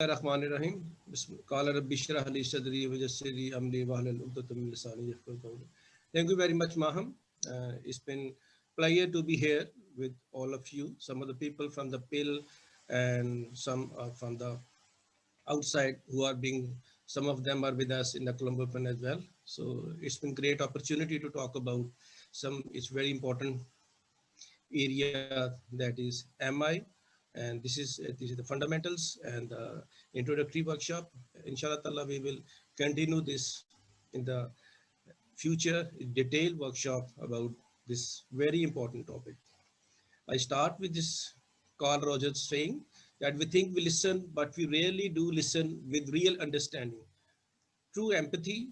Bismillahirrahmanirrahim. Qala rabbi shrah li sadri wa yassir li amri wahlul 'uqdatam min lisani yafqahu qawli. Thank you very much, Maham. It's been pleasure to be here with all of you. Some of the people from the PIL and some are from the outside who are being. Some of them are with us in the Colombo Pen as well. So it's been great opportunity to talk about some. It's very important area that is MI, and this is the fundamentals and the introductory workshop. Inshallah Ta'ala, we will continue this in the future detailed workshop about this very important topic. I start with this Carl Rogers saying that we think we listen, but we rarely do listen with real understanding. True empathy,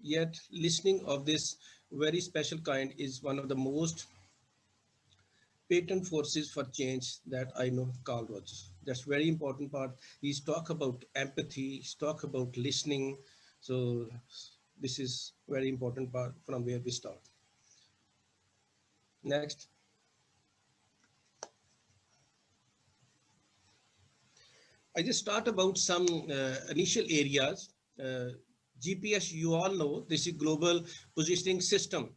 yet listening of this very special kind is one of the most patent forces for change that I know Carl Rogers. That's very important part. He's talk about empathy, he's talk about listening. So this is very important part from where we start. Next. I just start about some initial areas. GPS, you all know, this is global positioning system.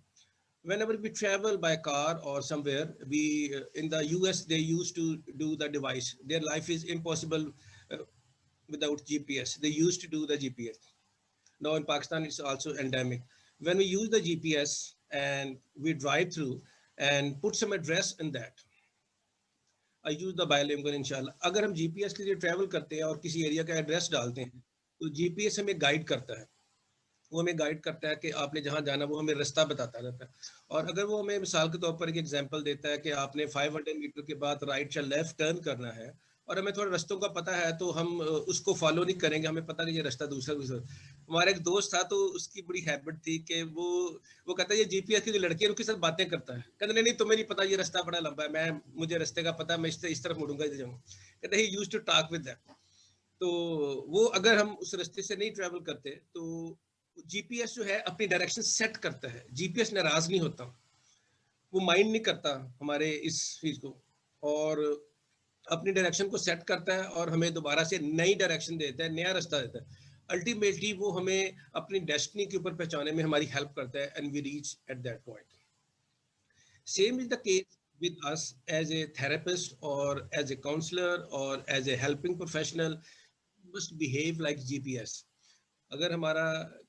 Whenever we travel by car or somewhere, we in the US they used to do the device. Their life is impossible uh, without GPS. They used to do the GPS. Now in Pakistan it's also endemic. When we use the GPS and we drive through and put some address in that, I use the bilingual इंशाल्लाह. अगर हम GPS के लिए travel करते हैं और किसी area का एड्रेस डालते हैं तो जीपीएस हमें गाइड करता है. वो हमें गाइड करता है कि आपने जहाँ जाना वो हमें रास्ता बताता रहता है. और अगर वो हमें मिसाल के तौर पर एक एग्जांपल देता है कि आपने 500 मीटर के बाद राइट या लेफ्ट टर्न करना है और हमें थोड़ा रास्तों का पता है तो हम उसको फॉलो नहीं करेंगे, हमें पता नहीं ये रास्ता दूसरा दूसरा. हमारा एक दोस्त था तो उसकी बड़ी हैबिट थी कि वो कहता है ये जीपीएस की जो लड़की है उनके साथ बातें करता है. कहते नहीं नहीं तुम्हें नहीं पता ये रास्ता बड़ा लंबा है, मुझे रास्ते का पता है, मैं इस तरफ मुड़ूंगा इधर जाऊंगा. कहते ही used to talk with that. तो वो अगर हम उस रास्ते से नहीं ट्रैवल करते तो जीपीएस जो है अपनी डायरेक्शन सेट करता है. जीपीएस नाराज नहीं होता, वो माइंड नहीं करता हमारे इस चीज को और अपनी डायरेक्शन को सेट करता है और हमें दोबारा से नई डायरेक्शन देता है, नया रास्ता देता है. अल्टीमेटली वो हमें अपनी डेस्टिनी के ऊपर पहुंचाने में हमारी हेल्प करता है and we reach at that point. Same is the case with us as a therapist or as a counselor or as a helping professional. must behave like GPS. अगर हमारा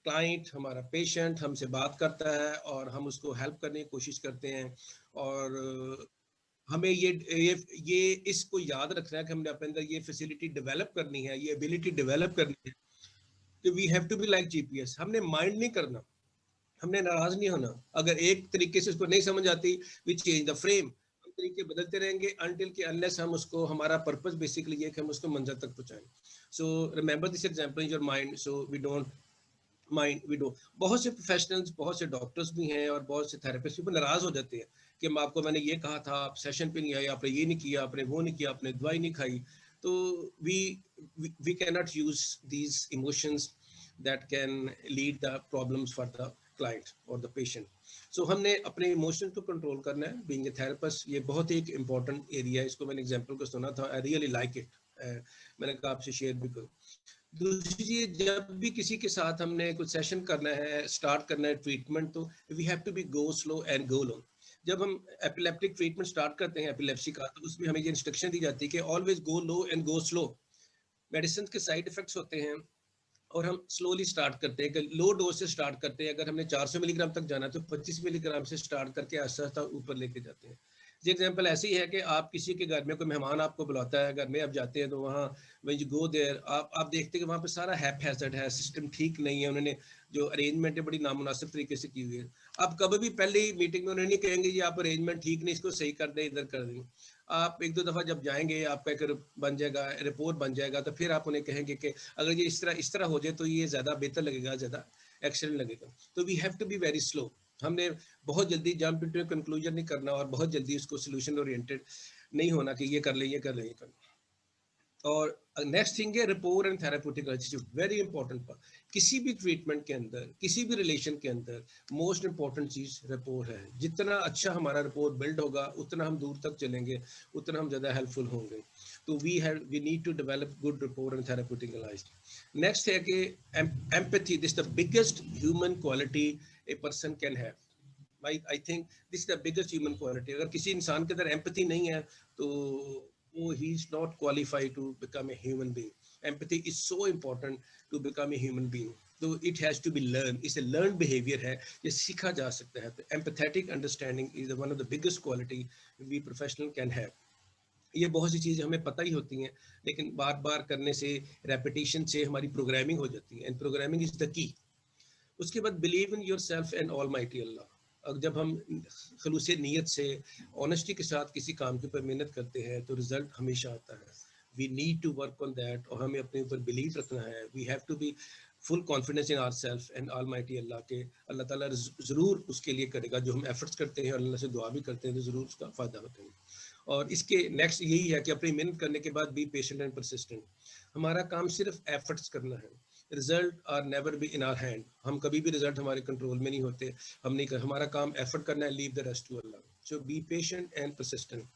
क्लाइंट, हमारा पेशेंट हमसे बात करता है और हम उसको हेल्प करने की कोशिश करते हैं और हमें ये इसको याद रखना है कि हमने अपने अंदर ये फैसिलिटी डेवलप करनी है, ये एबिलिटी डेवलप करनी है कि we have to be like GPS. हमने माइंड नहीं करना, हमने नाराज नहीं होना. अगर एक तरीके से उसको नहीं समझ आती, वी चेंज द फ्रेम. हम तरीके बदलते रहेंगे अनटिल कि अनलेस हम उसको, हमारा पर्पस बेसिकली ये कि हम उसको मंजिल तक पहुंचाएं. So remember this example in your mind so we don't mind we do. बहुत से प्रोफेशनल्स, बहुत से डॉक्टर्स भी हैं और बहुत से थेरेपिस्ट भी नाराज हो जाते हैं कि मैंने ये कहा था, आप सेशन पे नहीं आए, आपने ये नहीं किया, आपने वो नहीं किया, आपने दवाई नहीं खाई. तो we can not use these emotions that can lead the problems for the client और द पेशेंट. सो हमने अपने इमोशन को कंट्रोल करना है बीइंग ए थेरेपिस्ट. ये बहुत ही एक इम्पॉर्टेंट एरिया है. इसको मैंने एग्जांपल को सुना था, आई रियली लाइक इट. मैंने कहा आपसे शेयर भी करूं. दूसरी चीज, जब भी किसी के साथ हमने कुछ सेशन करना है, स्टार्ट करना है ट्रीटमेंट, तो we have to be go slow and go low. जब हम एपिलेप्टिक ट्रीटमेंट स्टार्ट करते हैं एपिलेप्सी का, तो उसमें हमें ये इंस्ट्रक्शन दी जाती है कि always go low and go slow. Medicine के साइड इफेक्ट्स होते हैं और हम स्लोली स्टार्ट करते हैं कि लो डोज से स्टार्ट करते हैं. अगर हमने 400 मिलीग्राम तक जाना है तो 25 मिलीग्राम से स्टार्ट करके आहिस्ता आहिस्ता ऊपर लेके जाते हैं. जी एग्जांपल ऐसी है कि आप किसी के घर में, कोई मेहमान आपको बुलाता है, घर में आप जाते हैं तो वहाँ व्हेन यू गो देयर आप देखते हैं कि वहाँ पे सारा हैज़र्ड है, सिस्टम ठीक नहीं है, उन्होंने जो अरेंजमेंट है बड़ी नामुनासिब तरीके से की हुई है. आप कभी भी पहले ही मीटिंग में उन्हें नहीं कहेंगे ये आप अरेंजमेंट ठीक नहीं, इसको सही कर दें, इधर कर दें. आप एक दो दफ़ा जब जाएंगे, आपका एक बन जाएगा, रिपोर्ट बन जाएगा, तो फिर आप उन्हें कहेंगे कि अगर ये इस तरह हो जाए तो ये ज़्यादा बेहतर लगेगा, ज़्यादा एक्सीलेंट लगेगा. तो we have to be very slow. हमने बहुत जल्दी जंप इनटू कंक्लूजन नहीं करना और बहुत जल्दी उसको सोल्यूशन ओरिएंटेड नहीं होना कि ये कर ले, ये कर ले, ये कर ले. और नेक्स्ट थिंग है report and therapeutic relationship, very important part. किसी भी ट्रीटमेंट के अंदर, किसी भी रिलेशन के अंदर मोस्ट इंपॉर्टेंट चीज रिपोर्ट है। जितना अच्छा हमारा रिपोर्ट बिल्ड होगा उतना हम दूर तक चलेंगे, उतना हम ज़्यादा हेल्पफुल होंगे। तो we need to develop good report and therapeutic relationship. Next है कि empathy, this the biggest human quality a person can have. I think this is the biggest human quality. अगर किसी इंसान के अंदर एम्पैथी नहीं है तो वो ही is not qualified to become a human being. Empathy is so important to become a human being. तो it has to be learn, it's a learn behaviour है, ये सीखा जा सकता है। तो empathetic understanding is one of the biggest quality we professional can have. ये बहुत सी चीज़ें हमें पता ही होती हैं, लेकिन बार बार करने से, रेपिटेशन से हमारी प्रोग्रामिंग हो जाती है, एंड प्रोग्रामिंग इज द की। उसके बाद believe in yourself and almighty Allah. अब जब हम खलूस नीयत से, ऑनेस्टी के साथ किसी काम के ऊपर मेहनत करते हैं तो रिजल्ट हमेशा आता है। We need to work on that, और हमें अपने ऊपर बिलीव रखना है। We have to be full confidence in ourself and almighty Allah के। अल्लाह ताला ज़रूर उसके लिए करेगा जो हम एफर्ट्स करते हैं, और अल्लाह से दुआ भी करते हैं तो ज़रूर उसका फ़ायदा होता है। और इसके नेक्स्ट यही है कि अपनी मेहनत करने के बाद बी पेशेंट एंड परसिस्टेंट। हमारा काम सिर्फ एफर्ट्स करना है, result are never be in our hand. हम कभी भी रिजल्ट हमारे कंट्रोल में नहीं होते, हम नहीं कर, हमारा काम एफर्ट करना है, leave the rest to Allah. So be patient and persistent.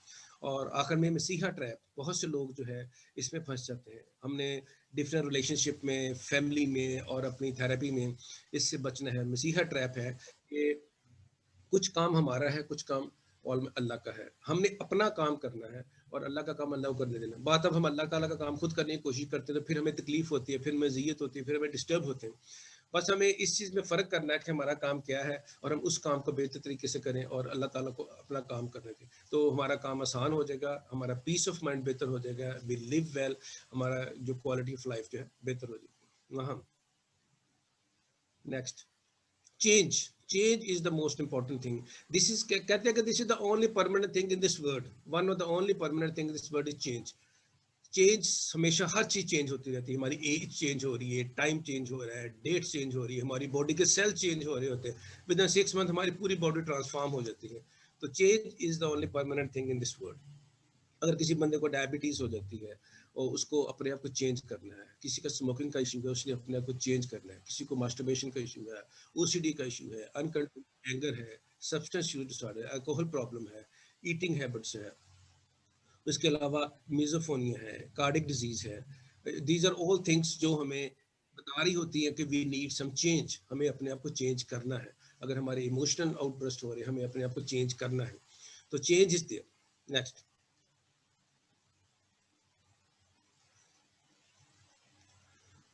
और आखिर में मसीहा ट्रैप, बहुत से लोग जो है इसमें फंस जाते हैं। हमने डिफरेंट रिलेशनशिप में, फैमिली में और अपनी थेरेपी में इससे बचना है। मसीहा ट्रैप है कि कुछ काम हमारा है, कुछ काम और अल्लाह का है। हमने अपना काम करना है और अल्लाह का काम अल्लाह को करने देना। बात अब हम अल्लाह ताला का काम खुद करने की कोशिश करते हैं तो फिर हमें तकलीफ होती है, फिर मज़ीयत होती है, फिर हमें डिस्टर्ब होते हैं। बस हमें इस चीज़ में फ़र्क करना है कि हमारा काम क्या है और हम उस काम को बेहतर तरीके से करें और अल्लाह ताला को अपना काम करने दें। तो हमारा काम आसान हो जाएगा, हमारा पीस ऑफ माइंड बेहतर हो जाएगा, वी लिव वेल, हमारा जो क्वालिटी ऑफ लाइफ जो है बेहतर हो जाएगी। वहाँ next change, change is the most important thing. This is कहते हैं कि this is the only permanent thing in this world. One of the only permanent thing in this world is change. Change हमेशा, हर चीज change होती रहती है। हमारी as change हो रही है, टाइम चेंज हो रहा है, डेट चेंज हो रही है, हमारी बॉडी के सेल चेंज हो रहे होते हैं। विद इन 6 मंथ हमारी पूरी बॉडी ट्रांसफॉर्म हो जाती है। तो change is the only permanent thing in this world. अगर किसी बंदे को डायबिटीज हो जाती है और उसको अपने आप को चेंज करना है, किसी का स्मोकिंग का इशू है उसने अपने आप को चेंज करना है, किसी को मास्टरबेशन का इशू है, ओसीडी का इशू है, अनकंट्रोल्ड एंगर है, सब्सटेंस यूज डिसऑर्डर है, अल्कोहल प्रॉब्लम है, ईटिंग हैबिट्स है, उसके अलावा मिजोफोनिया है, कार्डिक डिजीज है। दीज आर ऑल थिंग्स जो हमें बता रही होती है कि वी नीड सम चेंज, हमें अपने आप को चेंज करना है। अगर हमारे इमोशनल आउटबर्स्ट हो रहे हैं, हमें अपने आप को चेंज करना है। तो change is there. Next,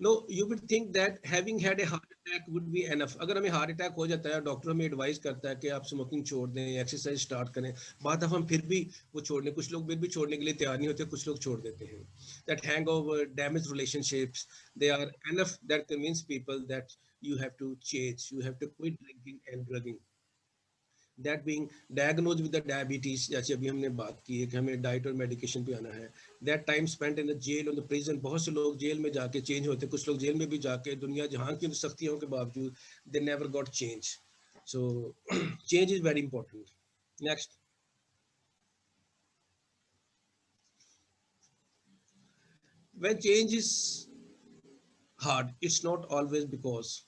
no you would think that having had a heart attack would be enough. अगर हमें हार्ट अटैक हो जाता है, डॉक्टर हमें एडवाइस करता है कि आप स्मोकिंग छोड़ दें, एक्सरसाइज स्टार्ट करें, बात अब हम फिर भी वो छोड़ने, कुछ लोग फिर भी छोड़ने के लिए तैयार नहीं होते, कुछ लोग छोड़ देते हैं। That hangover, damage relationships, they are enough that convince people that you have to change, you have to quit drinking and drugging. That being diagnose with the diabetes, जैसे अभी हमने बात की है कि हमें डाइट और मेडिकेशन पे आना है। That time spent in the jail और द प्रिजन, बहुत से लोग जेल में जाके चेंज होते हैं, कुछ लोग जेल में भी जाके दुनिया जहाँ की सख्तियों के बावजूद they never got change. So change is very important. Next, when change is hard it's not always because,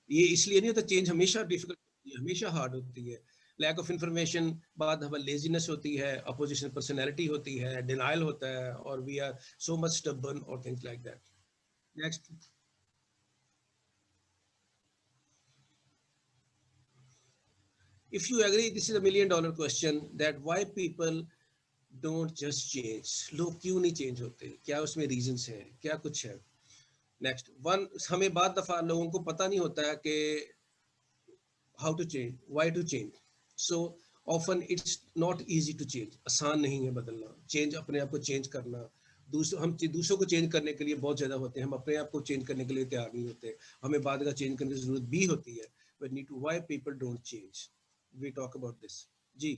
ये इसलिए नहीं होता चेंज हमेशा डिफिकल्ट होती है, हमेशा हार्ड होती है। लैक ऑफ इंफॉर्मेशन, बाद हमारी लेजीनेस होती है, अपोजिशन पर्सनैलिटी होती है, डिनाइल होता है, और we are so much stubborn और things like that. Next, if you agree, this is a million dollar question, that why people don't just change. लोग क्यों नहीं चेंज होते, क्या उसमें रीजंस हैं, क्या कुछ है। नेक्स्ट वन, हमें बाद दफा लोगों को पता नहीं होता है कि how to change, why to change. So often it's not easy to change, आसान नहीं है बदलना, चेंज अपने आप को चेंज करना। दूसरों को चेंज करने के लिए बहुत ज़्यादा होते हैं, हम अपने आप को चेंज करने के लिए तैयार नहीं होते। हमें बाद का चेंज करने की जरूरत भी होती है। But need to, why people don't change, we talk about this. जी,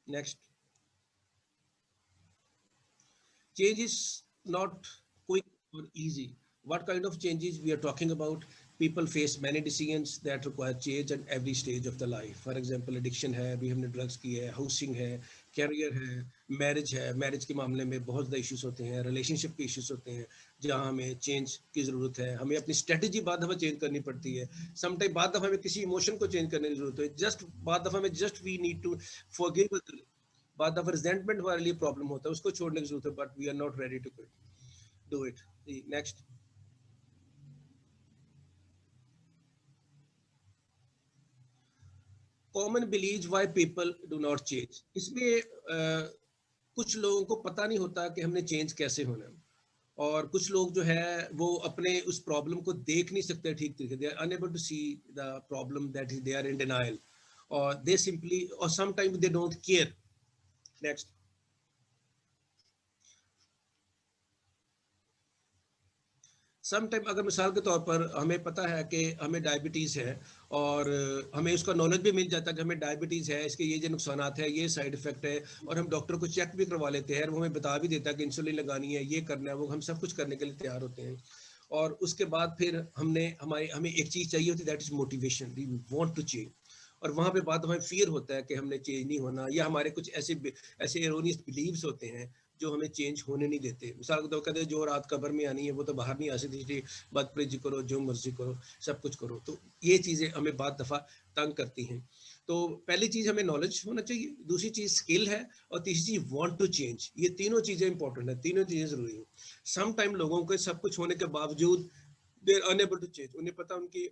next, change is not quick or easy. What kind of changes we are talking about? People face many decisions that require change at every stage of the life. For example, addiction है, अभी हमने drugs की है, housing है, career है, marriage है, marriage के मामले में बहुत ज़्यादा इश्यूज होते हैं, रिलेशनशिप के इश्यूज होते हैं, जहाँ हमें चेंज की ज़रूरत है, हमें अपनी स्ट्रेटजी बाद दफ़ा चेंज करनी पड़ती है, समटाइम बाद दफ़ा हमें किसी इमोशन को चेंज करने की ज़रूरत है, जस्ट बाद दफ़ा में just we need to forgive, बाद दफ़ा रिजेंटमेंट हमारे लिए प्रॉब्लम होता है, उसको छोड़ने की ज़रूरत है, but we are not ready to do it. Next. Common believe why people do not change, इसमें कुछ लोगों को पता नहीं होता कि हमने चेंज कैसे होना है, और कुछ लोग जो है वो अपने उस प्रॉब्लम को देख नहीं सकते ठीक तरीके, they are unable to see the problem, that is they are in denial, और दे सिंपली, और sometime they don't care. Next. Some time अगर मिसाल के तौर पर हमें पता है कि हमें डायबिटीज़ है, और हमें उसका नॉलेज भी मिल जाता है कि हमें डायबिटीज़ है, इसके ये नुकसानात है, ये साइड इफेक्ट है, और हम डॉक्टर को चेक भी करवा लेते हैं, वो हमें बता भी देता है कि इंसुलिन लगानी है, ये करना है, वो हम सब कुछ करने के लिए तैयार होते हैं। और उसके बाद फिर हमें एक चीज़ चाहिए होती है, that is motivation, we want to change. और वहाँ पे बाद हमें फियर होता है कि हमने चेंज नहीं होना, या हमारे कुछ ऐसे ऐसे एरोनियस बिलीव्स होते हैं जो हमें चेंज होने नहीं देते। मिसाल के तौर कहते हैं जो रात कब्र में आनी है वो तो बाहर नहीं आ सकती, बदपरेजी करो, जो मर्जी करो, सब कुछ करो। तो ये चीज़ें हमें बाद दफ़ा तंग करती हैं। तो पहली चीज़ हमें नॉलेज होना चाहिए, दूसरी चीज़ स्किल है, और तीसरी चीज़ वांट टू चेंज। ये तीनों चीज़ें इंपॉर्टेंट है, तीनों चीज़ें ज़रूरी हैं। सम टाइम लोगों को सब कुछ होने के बावजूद they are unable to change, उन्हें पता उनकी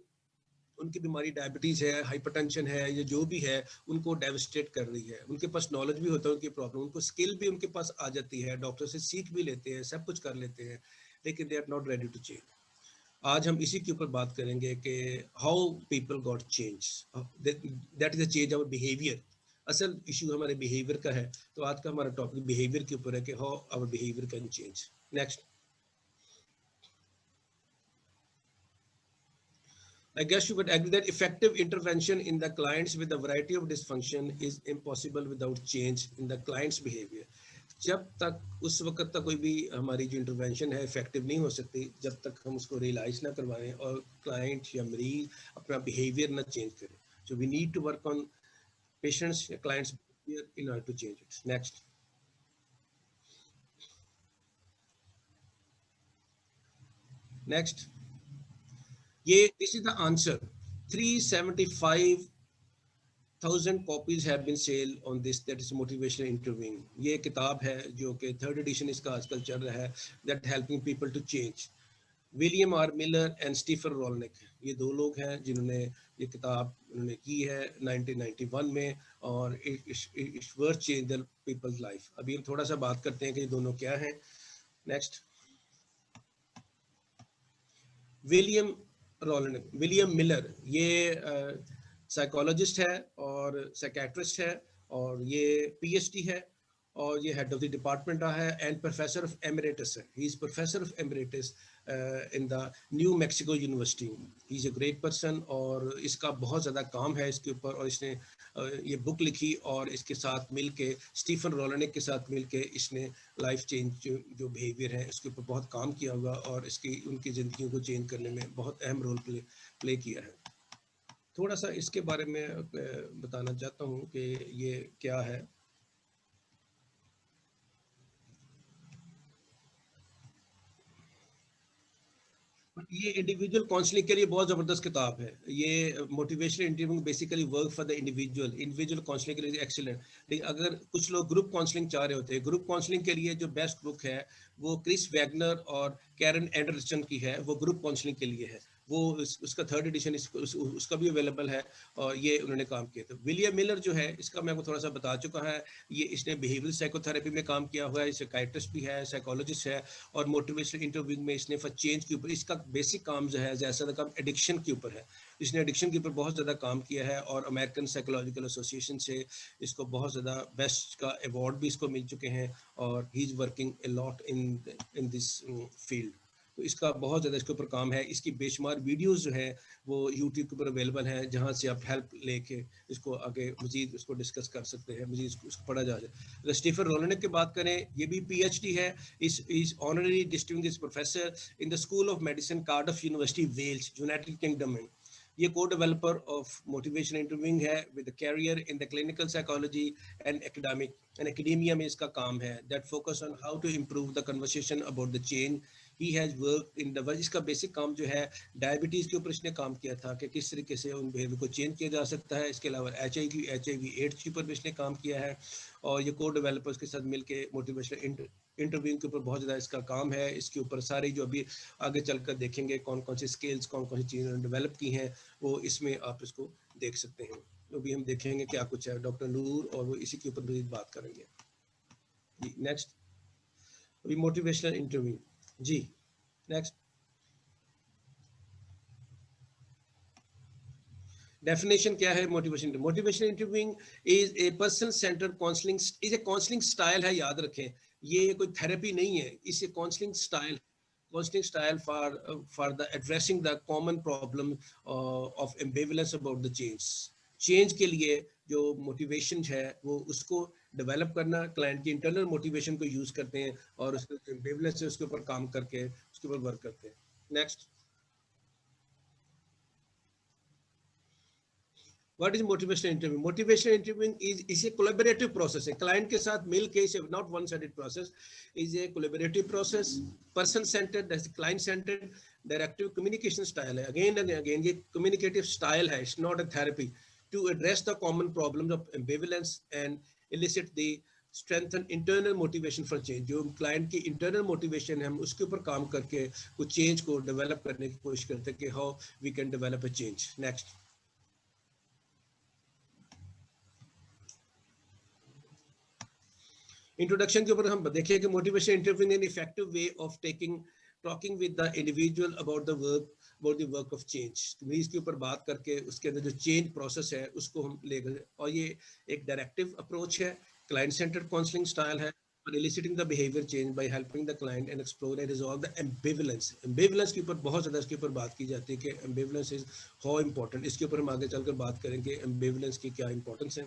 उनकी बीमारी डायबिटीज़ है, हाइपरटेंशन है, या जो भी है, उनको डेवस्टेट कर रही है। उनके पास नॉलेज भी होता है उनकी प्रॉब्लम, उनको स्किल भी उनके पास आ जाती है, डॉक्टर से सीख भी लेते हैं, सब कुछ कर लेते हैं, लेकिन they are not ready to change. आज हम इसी के ऊपर बात करेंगे कि how people got change, that is a change our behaviour. असल इशू हमारे बिहेवियर का है, तो आज का हमारा टॉपिक बिहेवियर के ऊपर है कि how our behaviour can change. Next. I guess you would agree that effective intervention in the clients with a variety of dysfunction is impossible without change in the client's behavior. जब तक उस वक्त तक कोई भी हमारी जो इंटरवेंशन है इफेक्टिव नहीं हो सकती, जब तक हम उसको रियलाइज ना करवाएं और क्लाइंट या मरीज अपना बिहेवियर ना चेंज करें। So we need to work on patients या clients behaviour in order to change it. Next. Next. ये this is the answer. 375,000 copies have been sold on this, that is motivational interviewing। ये किताब है जो कि third edition इसका आजकल चल रहा है, that helping people to change। William R Miller and Stephen Rollnick, ये दो लोग हैं जिन्होंने ये किताब उन्होंने की है 1991 में, और it's worth change the people's life. अभी हम थोड़ा सा बात करते हैं कि ये दोनों क्या हैं। नेक्स्ट। विलियम रोलनिक, विलियम मिलर, ये साइकोलॉजिस्ट है और साइकेट्रिस्ट है, और ये पीएचडी है, और ये हेड ऑफ द डिपार्टमेंट रहा है, एंड प्रोफेसर ऑफ एमरेटस है। He is professor of emeritus in the new Mexico university. He is a great person, और इसका बहुत ज़्यादा काम है इसके ऊपर, और इसने ये बुक लिखी, और इसके साथ मिल के स्टीफन रोलनिक के साथ मिल के इसने लाइफ चेंज जो बिहेवियर है इसके ऊपर बहुत काम किया होगा, और इसकी उनकी ज़िंदगी को चेंज करने में बहुत अहम रोल प्ले किया है। थोड़ा सा इसके बारे में बताना चाहता हूँ कि ये क्या है। ये इंडिविजुअल काउंसलिंग के लिए बहुत जबरदस्त किताब है। ये motivational interview basically work for the individual, individual counselling के लिए एक्सीलेंट। लेकिन अगर कुछ लोग ग्रुप काउंसलिंग चाह रहे होते हैं, ग्रुप काउंसलिंग के लिए जो बेस्ट बुक है वो क्रिस वैगनर और कैरन एंडरसन की है, वो ग्रुप काउंसलिंग के लिए है। वो उसका थर्ड एडिशन उसका भी अवेलेबल है, और ये उन्होंने काम किया। तो विलियम मिलर जो है, इसका मैं आपको थोड़ा सा बता चुका है, ये इसने बिहेवियरल साइकोथेरेपी में काम किया हुआ है, साइकाइट्रिस्ट भी है, साइकोलॉजिस्ट है, और मोटिवेशनल इंटरव्यू में इसने फॉर चेंज के ऊपर, इसका बेसिक काम जो है जैसा काम एडिक्शन के ऊपर है, इसने एडिक्शन के ऊपर बहुत ज़्यादा काम किया है, और अमेरिकन साइकोलॉजिकल एसोसिएशन से इसको बहुत ज़्यादा बेस्ट का अवार्ड भी इसको मिल चुके हैं, और he is working a lot in this field. तो इसका बहुत ज़्यादा इसके ऊपर काम है। इसकी बेशुमार वीडियोस जो है वो यूट्यूब के ऊपर अवेलेबल हैं, जहाँ से आप हेल्प लेके इसको आगे मजीद उसको डिस्कस कर सकते हैं, मजीद उसको पढ़ा जा जाए। अगर स्टीफन रोलनिक की बात करें, ये भी पीएचडी है, इस honorary distinguished professor in the school of medicine, Cardiff University, Wales, United Kingdom में। ये co developer of motivation interviewing है with career in the clinical psychology and academia में इसका काम है, that focus on how to improve the conversation about the change. He has work in the, इसका basic काम जो है डायबिटीज के ऊपर इसने काम किया था कि किस तरीके से उन बिहेवियर को चेंज किया जा सकता है। इसके अलावा एच आई वी एड्स के ऊपर भी इसने काम किया है, और ये को डेवलपर्स के साथ मिलके मोटिवेशनल इंटरव्यूइंग के ऊपर बहुत ज़्यादा इसका काम है। इसके ऊपर सारी जो अभी आगे चलकर देखेंगे कौन कौन सी स्किल्स, कौन कौन सी चीज़ें डेवलप की हैं, वो इसमें आप इसको देख सकते हैं। तो भी हम देखेंगे क्या कुछ है डॉक्टर नूर, और वो इसी के ऊपर भी बात करेंगे जी। नेक्स्ट, अभी मोटिवेशनल इंटरव्यू जी। नेक्स्ट, डेफिनेशन क्या है motivation? Motivation interviewing is a person centred counselling, is a counselling style है, याद रखें, ये कोई थेरेपी नहीं है, इसे counselling style, counselling style for the addressing the common problem of एम्बिवलेंस about the change. Change के लिए जो मोटिवेशन है वो उसको डेवलप करना, क्लाइंट की इंटरनल मोटिवेशन को यूज करते हैं और उसके एम्बिवलेंस है उसके ऊपर काम करके उसके ऊपर वर्क करते हैं। Next, what is motivational interview? Motivational interviewing is a collaborative process है, क्लाइंट के साथ मिलके, इसे not one sided process, is a collaborative process, person centred, that's client centred, directive communication style है, अगेन एंड अगेन ये communicative style है, it's not a therapy, to address the common problems of ambivalence and elicit the strengthen internal motivation for change. जो client की internal motivation है हम उसके ऊपर काम करके कुछ चेंज को डेवलप करने की कोशिश करते हैं कि how we can develop a change. Next, introduction के ऊपर हम देखें कि motivation interview an effective way of taking talking with the individual about the work of change. इसके ऊपर बात करके उसके अंदर जो चेंज प्रोसेस है उसको हम ले गए, और ये एक डायरेक्टिव अप्रोच है, क्लाइंट सेंटर्ड काउंसलिंग स्टाइल है, eliciting the behavior change by helping the client and explore and resolve the ambivalence। ambivalence के ऊपर बहुत ज़्यादा इसके ऊपर बात की जाती है कि ambivalence is how important, इसके ऊपर हम आगे चलकर बात करेंगे ambivalence की क्या इंपॉर्टेंस है।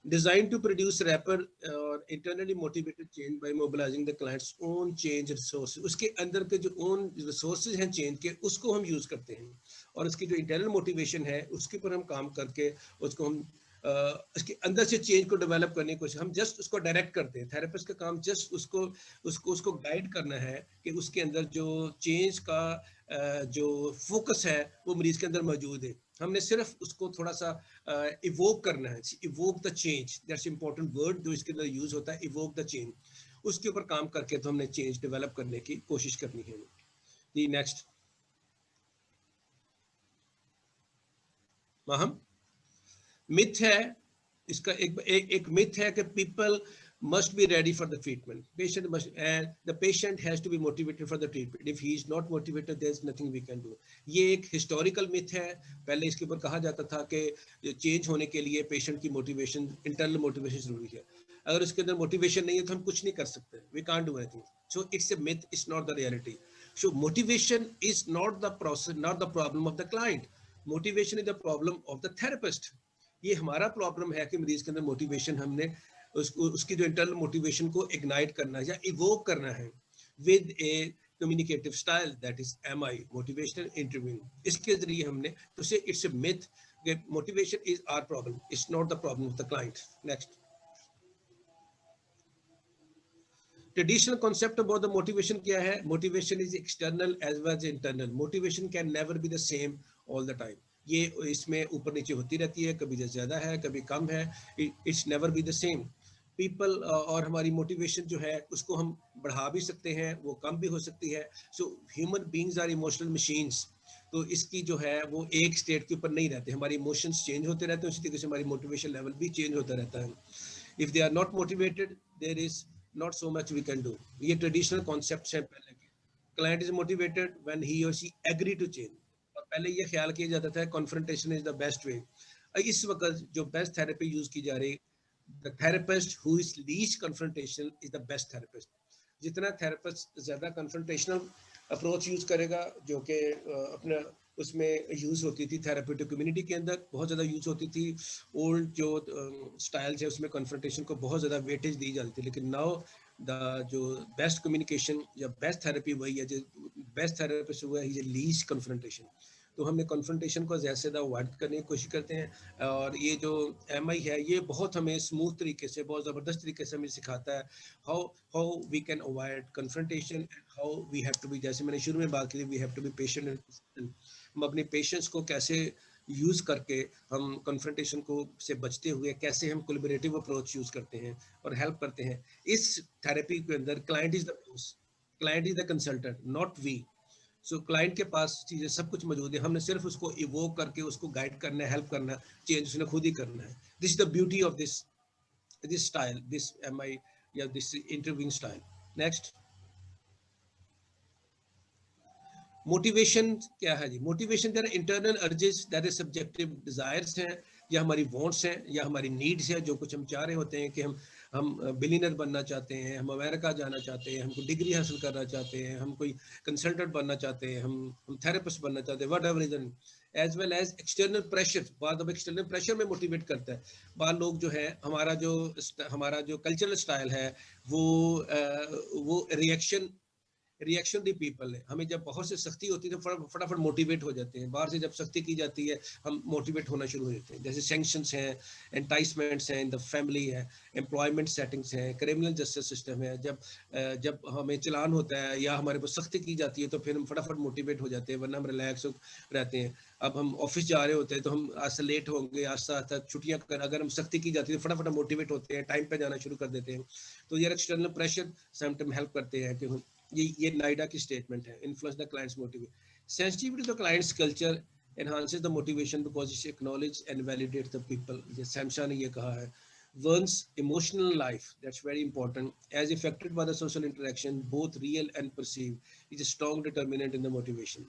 Designed to produce rapid or internally motivated change by mobilizing the client's own change resources। उसके अंदर के जो own resources हैं change के उसको हम use करते हैं, और उसकी जो internal motivation है उसके ऊपर हम काम करके उसको हम उसके अंदर से चेंज को डेवलप करने की कोशिश, हम जस्ट उसको डायरेक्ट करते हैं। थेरेपिस्ट का काम जस्ट उसको गाइड करना है कि उसके अंदर जो चेंज का जो फोकस है वो मरीज के अंदर मौजूद है, हमने सिर्फ उसको थोड़ा सा इवोक करना है, evoke the change, that's important word जो इसके अंदर यूज होता है, इवोक द चेंज। उसके ऊपर काम करके तो हमने चेंज डेवलप करने की कोशिश करनी है जी। नेक्स्ट, हम मिथ है इसका, एक मिथ है कि people must be ready for the treatment, patient must, and the patient has to be motivated for the treatment, if he is not motivated there is nothing we can do। ये एक historical myth है, पहले इसके ऊपर कहा जाता था कि चेंज होने के लिए पेशेंट की मोटिवेशन, इंटरनल मोटिवेशन जरूरी है, अगर उसके अंदर मोटिवेशन नहीं है तो हम कुछ नहीं कर सकते, we can't do anything, so it's a myth, it's not the reality। So motivation is not the process, not the problem of the client, motivation is the problem of the therapist। ये हमारा problem है कि मरीज के अंदर motivation, हमने उसकी जो इंटरनल मोटिवेशन को इग्नाइट करना है या इवोक करना है with a communicative style, that is MI, motivational interview. इसके जरिए हमने तो से it's a myth, motivation is our problem, it's not the problem of the client. Next, traditional concept about the motivation क्या है? Motivation is external as well as internal, motivation can never be the same all the time, ये इसमें ऊपर नीचे होती रहती है, कभी ज़्यादा है कभी कम है, it's never be the same. People और हमारी मोटिवेशन जो है उसको हम बढ़ा भी सकते हैं, वो कम भी हो सकती है। So human beings are emotional machines, तो इसकी जो है वो एक स्टेट के ऊपर नहीं रहते, हमारी इमोशंस चेंज होते रहते हैं, उसी तरीके से हमारी मोटिवेशन लेवल भी चेंज होता रहता है। If they are not motivated there is not so much we can do. ये ट्रेडिशनल कॉन्सेप्ट्स हैं पहले के। Client is motivated when he और शी एग्री टू चेंज, और पहले ये ख्याल किया जाता था confrontation is the best way. इस वक्त जो बेस्ट थेरेपी यूज की जा रही, the therapist who is least confrontational is the best therapist. जितना थेरेपिस्ट ज्यादा कन्फ्रंटेशनल अप्रोच यूज करेगा, जो कि अपना उसमें यूज होती थी थेरेप्यूटिक कम्युनिटी के अंदर बहुत ज़्यादा यूज होती थी, ओल्ड जो स्टाइल्स है उसमें कन्फ्रंटेशन को बहुत ज़्यादा वेटेज दी जाती थी, लेकिन नाउ द जो बेस्ट कम्युनिकेशन या बेस्ट थेरेपी वही है, जो बेस्ट थेरेपिस्ट हुआ है लीस्ट कन्फ्रंटेशन। तो हमने कॉन्फ्रंटेशन को ज़्यादा अवॉइड करने की कोशिश करते हैं। और ये जो MI है ये बहुत हमें स्मूथ तरीके से, बहुत ज़बरदस्त तरीके से हमें सिखाता है how how we can avoid confrontation and how we have to be, जैसे मैंने शुरू में बात की थी, we have to be patient and हम अपने पेशेंस को कैसे यूज़ करके हम कन्फ्रंटेशन को से बचते हुए कैसे हम कोलैबोरेटिव अप्रोच यूज़ करते हैं और हेल्प करते हैं। इस थेरेपी के अंदर client is the boss, client is the consultant, not we. So client के पास चीज़ें सब कुछ मौजूद है, हमने सिर्फ उसको इवोक करके उसको गाइड करना है, हेल्प करना है, चेंज उसने खुद ही करना है। This is the beauty of this style, this MI या this interviewing style. Next, motivation क्या है जी? मोटिवेशन क्या है? Internal urges, that is subjective desires हैं, या हमारी वांट्स हैं, या हमारी नीड्स हैं, जो कुछ हम चाह रहे होते हैं कि हम बिलियनर बनना चाहते हैं, हम अमेरिका जाना चाहते हैं, हम कोई डिग्री हासिल करना चाहते हैं, हम कोई कंसल्टेंट बनना चाहते हैं, हम थेरेपिस्ट बनना चाहते हैं, whatever reason, as well as external pressure. बाद अब एक्सटर्नल प्रेशर में मोटिवेट करता है। बाद लोग जो है हमारा जो कल्चरल स्टाइल है वो रिएक्शन दी पीपल है। हमें जब बहुत से सख्ती होती है तो फटाफट मोटिवेट हो जाते हैं। बाहर से जब सख्ती की जाती है हम मोटिवेट होना शुरू हो जाते हैं। जैसे सैंक्शंस हैं, एंटाइसमेंट्स हैं इन द फैमिली है, एम्प्लॉयमेंट सेटिंग्स हैं, क्रिमिनल जस्टिस सिस्टम है। जब हमें चलान होता है या हमारे पर सख्ती की जाती है तो फिर हम फटाफट मोटिवेट हो जाते हैं, वरना हम रिलैक्स रहते हैं। अब हम ऑफिस जा रहे होते हैं तो हम आज से लेट होंगे, आज से छुट्टियां कर, अगर हम सख्ती की जाती है तो फटाफट मोटिवेट होते हैं, टाइम पे जाना शुरू कर देते हैं। तो ये एक्सटर्नल प्रेशर समटाइम हेल्प करते हैं कि ये नाइडा की स्टेटमेंट है, influence the client's motivation, sensitivity to the client's culture enhances the motivation because it acknowledges and validates the people। जैसे सैमसा ने ये कहा है, one's emotional life, that's very important, as affected by the social interaction both real and perceived, is a strong determinant in the motivation।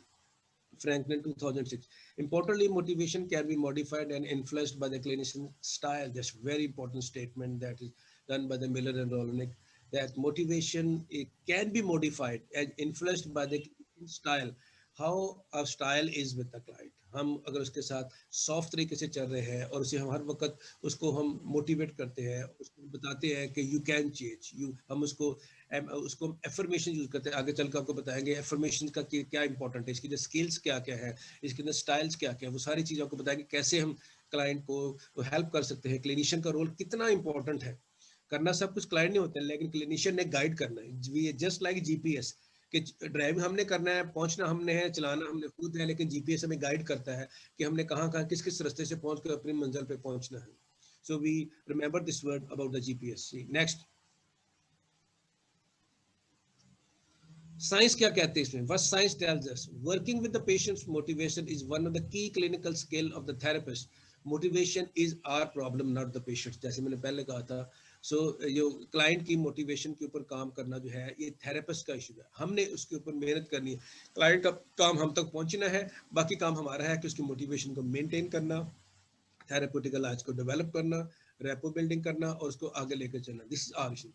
Franklin 2006। Importantly, motivation can be modified and influenced by the clinician style। That's very important statement that is done by the Miller and Rolnick, that motivation, it can be modified and influenced by the style, how our style is with the client। हम अगर उसके साथ soft तरीके से चल रहे हैं और उसे हम हर वक्त उसको हम मोटिवेट करते हैं, उसको बताते हैं कि यू कैन चेंज यू, हम उसको एफर्मेशन यूज करते हैं। आगे चलकर आपको बताएंगे एफर्मेशन का क्या इंपॉर्टेंट है, इसकी जो स्किल्स क्या क्या है, इसके अंदर स्टाइल्स क्या क्या है, वो सारी चीज़ आपको बताएंगे कैसे हम क्लाइंट को हेल्प कर सकते हैं। क्लिनिशियन का रोल कितना इंपॉर्टेंट है। करना सब कुछ क्लाइंट नहीं होता है, लेकिन क्लिनिशियन ने गाइड करना है। जस्ट लाइक GPS कि ड्राइविंग हमने करना है, पहुंचना हमने है, चलाना हमने खुद है, लेकिन GPS हमें गाइड करता है कि हमने कहाँ कहाँ किस किस रास्ते से पहुंच कर अपनी मंजिल पे पहुंचना है। So we remember this word about the GPS। नेक्स्ट, साइंस क्या कहते हैं इसमें? What science tells us, working with the patient's motivation is one of the key clinical skill of the therapist. Motivation is our problem not the patient, जैसे मैंने पहले कहा था। सो जो क्लाइंट की मोटिवेशन के ऊपर काम करना जो है ये थेरेपिस्ट का इशू है, हमने उसके ऊपर मेहनत करनी है। क्लाइंट का काम हम तक पहुंचना है, बाकी काम हमारा है कि उसकी मोटिवेशन को मेंटेन करना, थेरेप्यूटिकल आज को डेवलप करना, रेपो बिल्डिंग करना और उसको आगे लेकर चलना। This is our issue.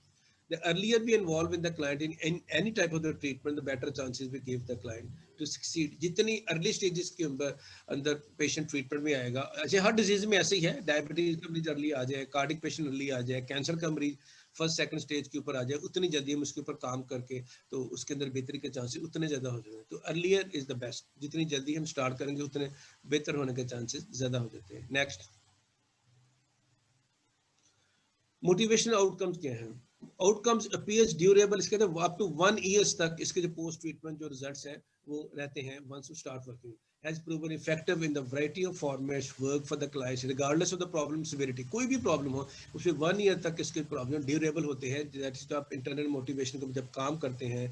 The earlier we involve in the client in any type of the treatment, the better chances we give the client to succeed। जितनी अर्ली स्टेजेस के अंदर पेशेंट ट्रीटमेंट में आएगा, ऐसे हर डिजीज में ऐसे ही है, diabetes का मरीज अर्ली आ जाए, कार्डिक पेशेंट अर्ली आ जाए, कैंसर का मरीज फर्स्ट सेकंड स्टेज के ऊपर आ जाए, उतनी जल्दी हम उसके ऊपर काम करके तो उसके अंदर बेहतरी के चांसेस उतने ज़्यादा हो जाते हैं। तो अर्लियर इज द बेस्ट, जितनी जल्दी हम स्टार्ट करेंगे उतने बेहतर होने के चांसेस ज़्यादा हो जाते हैं। नेक्स्ट, मोटिवेशनल आउटकम्स क्या हैं? आउटकम्स अपीयर्स ड्यूरेबल, इसके अंदर अप टू 1 ईयर्स तक इसके जो पोस्ट ट्रीटमेंट जो रिजल्ट्स हैं वो रहते हैं once you start working. Has proven effective in the variety of formats, work for the clients regardless of the problem severity. कोई भी प्रॉब्लम हो उसमें 1 ईयर तक इसके प्रॉब्लम ड्यूरेबल होते हैं। दैट इज आप इंटरनल मोटिवेशन को जब काम करते हैं,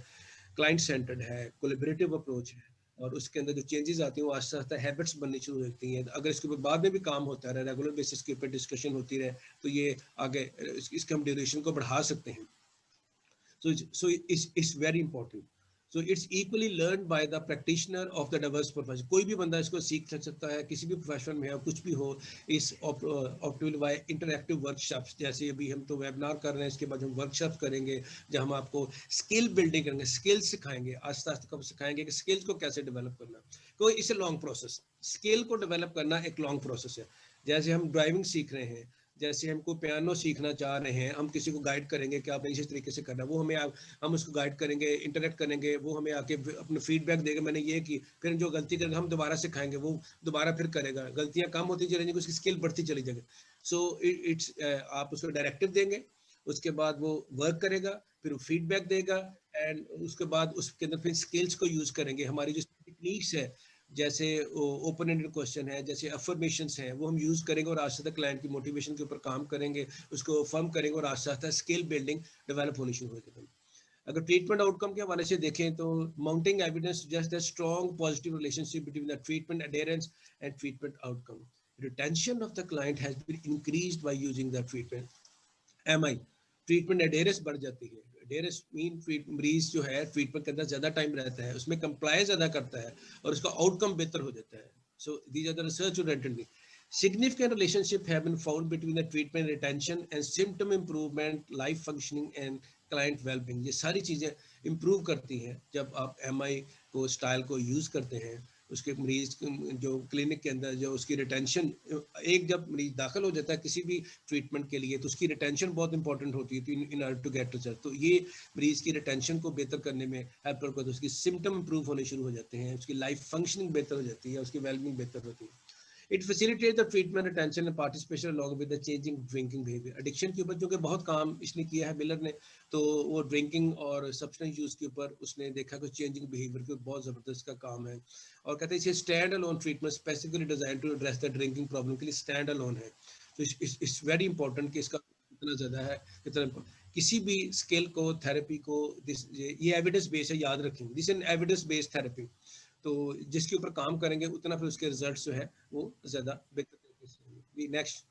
क्लाइंट सेंटर्ड है, कोलैबोरेटिव अप्रोच है, और उसके अंदर जो चेंजेस आती हैं वो आस्ते आस्ते हैबिट्स बननी शुरू हो जाती हैं। अगर इसके ऊपर बाद में भी काम होता रहे, रेगुलर बेसिस के ऊपर डिस्कशन होती रहे, तो ये आगे इसके हम ड्यूरेशन को बढ़ा सकते हैं। So it's very important। So it's equally learned by the practitioner of the diverse profession। कोई भी बंदा इसको सीख सकता है, किसी भी प्रोफेशन में है, कुछ भी हो। इस ऑप्टिमल बाय इंटरैक्टिव वर्कशॉप्स, जैसे अभी हम तो वेबिनार कर रहे हैं, इसके बाद हम वर्कशॉप करेंगे जहां हम आपको स्किल बिल्डिंग करेंगे, स्किल्स सिखाएंगे, आस्ते आस्ते कब सिखाएंगे कि स्किल्स को कैसे डेवलप करना। कोई इसे लॉन्ग प्रोसेस, स्किल को डेवलप करना एक लॉन्ग प्रोसेस है। जैसे हम ड्राइविंग सीख रहे हैं, जैसे हमको पियानो सीखना चाह रहे हैं, हम किसी को गाइड करेंगे कि आपने इस तरीके से करना है, वो हमें हम उसको गाइड करेंगे, इंटरेक्ट करेंगे, वो हमें आके अपना फीडबैक देगा, मैंने ये की, फिर जो गलती करेगा हम दोबारा सिखाएंगे, वो दोबारा फिर करेगा, गलतियां कम होती चलेंगी, उसकी स्किल बढ़ती चली जाएगी। सो इट्स आप उसको डायरेक्टिव देंगे, उसके बाद वो वर्क करेगा, फिर वो फीडबैक देगा, एंड उसके बाद उसके अंदर फिर स्किल्स को यूज करेंगे। हमारी जो टेक्निक्स है, जैसे ओपन एंडेड क्वेश्चन है, जैसे अफर्मेशंस हैं, वो हम यूज करेंगे और आस्ते तक क्लाइंट की मोटिवेशन के ऊपर काम करेंगे, उसको फर्म करेंगे और आस्ते आस्ते स्किल बिल्डिंग डेवलप होनी शुरू हो जाएगी। अगर ट्रीटमेंट आउटकम के हवाले से देखें तो mounting evidence suggest that strong positive relationship between the treatment adherence and treatment outcome. Retention of the client has been increased by using the treatment. MI treatment adherence बढ़ जाती है। एडेरेंस मीन मरीज जो है ट्रीटमेंट के अंदर ज्यादा टाइम रहता है, उसमें कंप्लायंस ज्यादा करता है और उसका आउटकम बेहतर हो जाता है। So these are the research oriented. Significant relationship have been found between the treatment retention and symptom improvement, life functioning and client well-being। ये सारी चीजें improve करती हैं जब आप MI को स्टाइल को यूज करते हैं। उसके मरीज जो क्लिनिक के अंदर जो उसकी रिटेंशन, एक जब मरीज दाखिल हो जाता है किसी भी ट्रीटमेंट के लिए तो उसकी रिटेंशन बहुत इंपॉर्टेंट होती है in order to get result. तो ये मरीज की रिटेंशन को बेहतर करने में हेल्प करता है, तो उसकी सिम्टम इंप्रूव होने शुरू हो जाते हैं, उसकी लाइफ फंक्शनिंग बेहतर हो जाती है, उसकी वेलबींग बेहतर होती है। It facilitates the treatment, attention and participation along with the changing drinking behavior। Addiction के ऊपर जो कि बहुत काम इसने किया है मिलर ने, तो वो ड्रिंकिंग और सब्सटेंस यूज के ऊपर उसने देखा कि चेंजिंग बिहेवियर के बहुत ज़बरदस्त का काम है। और कहते हैं इसे stand alone treatment specifically design to address the drinking problem के लिए स्टैंड अलोन है। तो इट्स वेरी इंपॉर्टेंट कि इसका इतना ज़्यादा है, इतना किसी भी स्किल को, थेरेपी को, ये एविडेंस बेस है, याद रखेंगे, this an evidence based therapy. तो जिसके ऊपर काम करेंगे उतना फिर उसके रिजल्ट जो है वो ज्यादा बेहतर तरीके से होंगे। नेक्स्ट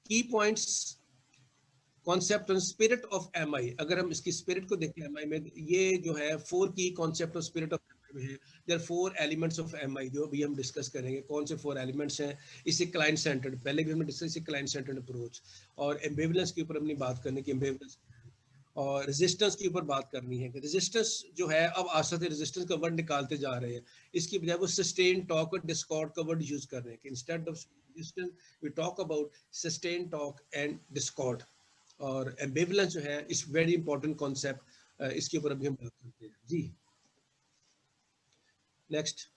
की points concept on spirit of MI. अगर हम इसकी स्पिरिट को देखें एमआई में, ये जो है 4 की concept of spirit of MI में है। देयर 4 एलिमेंट्स ऑफ एमआई जो भी हम डिस्कस करेंगे। कौन से 4 एलिमेंट्स हैं? इसे क्लाइंट सेंटर्ड, पहले भी हमने डिस्कस किया क्लाइंट सेंटर्ड अप्रोच, और एम्बिवलेंस के ऊपर अपनी बात करने की, एम्बिवलेंस और रेजिस्टेंस के ऊपर बात करनी है कि रेजिस्टेंस जो है अब आस्ते से रेजिस्टेंस का वर्ड निकालते जा रहे हैं, इसकी बजाय वो सस्टेन टॉक और डिस्कॉर्ड का वर्ड यूज कर रहे हैं कि instead of resistance we talk about sustain talk and discord. और एम्बिवलेंस जो है इस वेरी इंपॉर्टेंट कॉन्सेप्ट, इसके ऊपर अभी हम बात करते हैं जी। नेक्स्ट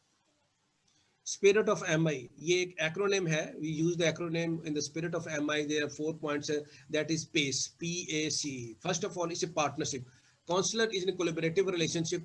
Spirit of MI, ये एक acronym है, we use the acronym in the spirit of MI, there are 4 points, that is PACE, P-A-C-E. First of all, it's a partnership. Counselor is in a collaborative relationship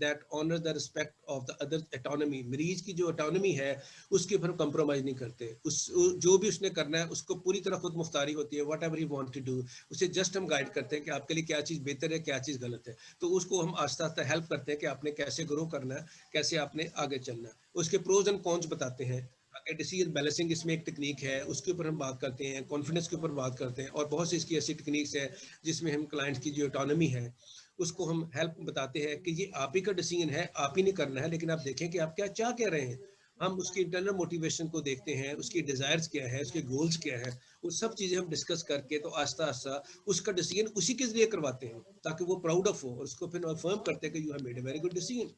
that honors the respect of the other's autonomy। मरीज की जो autonomy है उसके ऊपर compromise नहीं करते, उस जो भी उसने करना है उसको पूरी तरह खुद मुख्तारी होती है, whatever he want to do, उसे just हम गाइड करते हैं कि आपके लिए क्या चीज़ बेहतर है, क्या चीज़ गलत है। तो उसको हम आस्ता आस्ता हेल्प करते हैं कि आपने कैसे ग्रो करना है, कैसे आपने आगे चलना है, उसके प्रोज एंड कॉन्स बताते हैं। डिसीजन बैलेंसिंग इसमें एक टेक्निक है, उसके ऊपर हम बात करते हैं, कॉन्फिडेंस के ऊपर बात करते हैं, और बहुत सी इसकी ऐसी टेक्निक्स है जिसमें हम क्लाइंट की जो ऑटोनॉमी है उसको हम हेल्प बताते हैं कि ये आप ही का डिसीजन है, आप ही नहीं करना है, लेकिन आप देखें कि आप क्या चाह कह रहे हैं। हम उसकी इंटरनल मोटिवेशन को देखते हैं, उसकी डिजायर्स क्या है, उसके गोल्स क्या है, वो सब चीजें हम डिस्कस करके तो आस्ता आस्ता उसका डिसीजन उसी के जरिए करवाते हैं ताकि वो प्राउड ऑफ हो, और उसको फिर अफर्म करते हैं कि you have made a very good decision.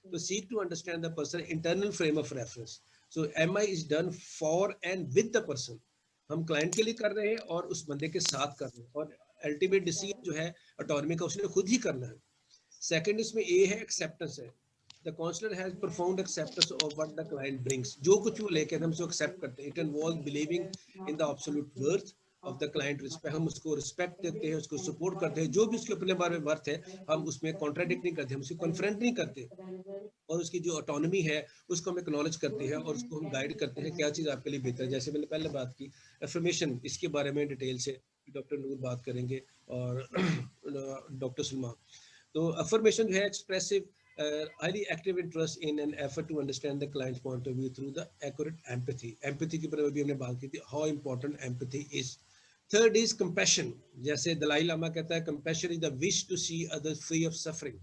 तो seek to understand the person internal frame of reference। so MI is done for and with the person। हम क्लाइंट के लिए कर रहे हैं और उस बंदे के साथ कर रहे हैं, और अल्टीमेट डिसीजन जो है ऑटोनॉमी का उसने खुद ही करना है। सेकंड इसमें ए है, एक्सेप्टेंस है। The counsellor has performed acceptance of what the client brings. जो कुछ वो लेके हम उसको एक्सेप्ट करते हैं। It involve believing in the absolute worth of the client, respect, हम उसको रिस्पेक्ट देते हैं, उसको सपोर्ट करते हैं, जो भी उसके अपने बारे में वर्थ है हम उसमें कॉन्ट्राडिक्ट नहीं करते, हम उसको कन्फ्रंट नहीं करते, और उसकी जो ऑटोनॉमी है उसको हम एक्नॉलेज करते हैं और उसको हम गाइड करते हैं क्या चीज़ आपके लिए बेहतर है। जैसे मैंने पहले बात की एफर्मेशन, इसके बारे में डिटेल से डॉक्टर नूर बात करेंगे और डॉक्टर सलमान। तो अफर्मेशन जो है expressive highly active interest in an effort to understand the client's point of view through the accurate empathy। empathy के ऊपर अभी हमने बात की थी, how important empathy is। Third is compassion. जैसे दलाई लामा कहता है compassion is the wish to see others free of suffering.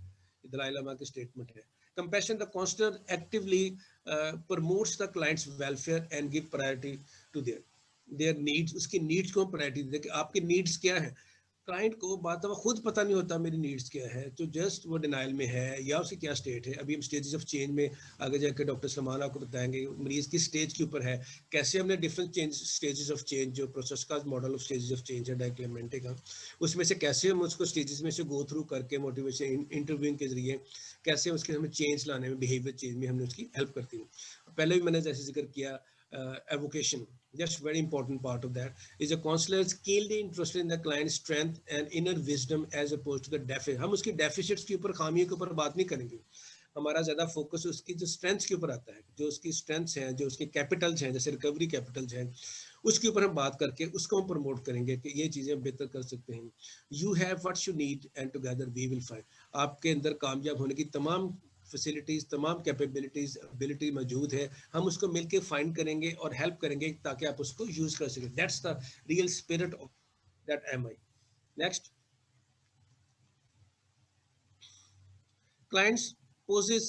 Dalai Lama की स्टेटमेंट है। Compassion the counsellor actively promotes the client's welfare and give priority to their needs. उसकी needs को priority देते कि आपके needs क्या है। क्लाइंट को बात खुद पता नहीं होता मेरी नीड्स क्या है, तो जस्ट वो डिनाइल में है या उसकी क्या स्टेट है। अभी हम स्टेजेस ऑफ चेंज में आगे जाकर डॉक्टर सलमान आपको बताएंगे मरीज किस स्टेज के ऊपर है, कैसे हमने different change stages of change जो प्रोसेस का model of stages of change है डायक्लेमेंटे का, उसमें से कैसे हम उसको स्टेजेस में से गो थ्रू करके मोटिवेशन इंटरव्यूइंग के जरिए कैसे उसके हमें चेंज लाने में, बिहेवियर चेंज में हमने उसकी हेल्प करती हूँ। पहले भी मैंने जैसे जिक्र किया evocation, just very important part of that is a counselor is keenly interested in the client's strength and inner wisdom as opposed to the deficit. हम उसकी deficits के ऊपर, खामियों के ऊपर बात नहीं करेंगे, हमारा ज्यादा फोकस उसकी जो स्ट्रेंथ्स के ऊपर आता है, जो उसकी स्ट्रेंथ्स हैं, जो उसके कैपिटल्स हैं, जैसे रिकवरी कैपिटल्स हैं, उसके ऊपर हम बात करके उसको हम प्रमोट करेंगे कि ये चीजें बेहतर कर सकते हैं। You have what you need and together we will find. आपके अंदर कामयाब होने की तमाम फैसिलिटीज, तमाम कैपेबिलिटीज, एबिलिटी मौजूद है, हम उसको मिलके फाइंड करेंगे और हेल्प करेंगे ताकि आप उसको यूज कर सकें। That's the real spirit of that M I. Next, clients possess